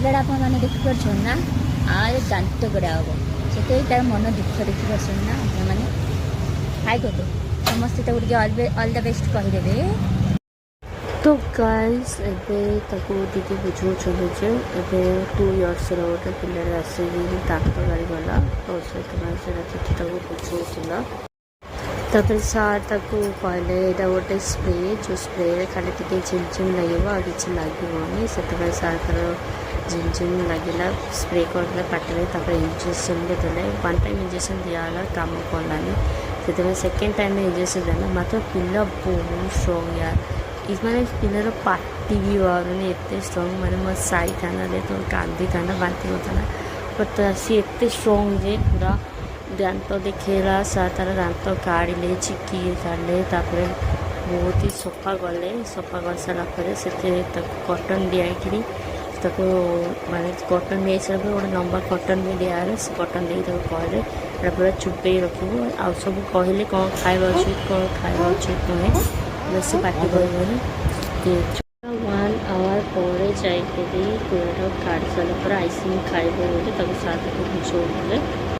ପିଲାଟା ଆପଣମାନେ ଦେଖିପାରୁଛନ୍ତି ନା ଆରେ ଦାନ୍ତ ଗଡ଼ା ହେବ ସେଥିପାଇଁ ତାର ମନ ଦୁଃଖ ଦେଖିପାରୁଛନ୍ତି ନା ଆପଣମାନେ। ହାଇ କରିଦେ ସମସ୍ତେ ତାକୁ ଟିକେ ଅଲ୍ ଦ ବେଷ୍ଟ କହିଦେବେ। तो गाइस एबे ताको दीदी बुझाऊँ जे एबे 2 इयर्सर गोटे पिलार आसिक दांत गाड़ीगला तो से बुझाऊला। तापर सार ताको कहले यहाँ गोटे स्प्रे जो स्प्रे खाली टी झिमझिम लगे किसी लगे से सार तार झिमझिम लगे स्प्रे कर पाटे इंजेक्शन भी देते 1 टाइम इंजेक्शन दिगला कम कलानी से सेकेंड टाइम इंजेक्शन देना मात्र पिला बहुत स्ट्रंग यार माने पिलार पार्टी भी बाहर एत स्ट्रंग माने मो साई था तो कांदी था बांती होता ना बट सी एत स्ट्रंग जे पूरा दांत देखेला सा तार दांत काढ़े चिकी काढ़े बहुत ही सफा गले सफा कर सारापर से कटन दिखाई माने कटन दिया सारा गोटे लंबा कटन भी दिगला से कटन दे कहले पूरा चुपे रखू आ सब कहले कौन खाଇବା उचित कौन खाଇବା उचित नुहे बेस पार्टी कर 1 आवर पर जाकर पूरा काढ़ी सारा आइसक्रीम खाइबे बोली साथ बुझाऊले।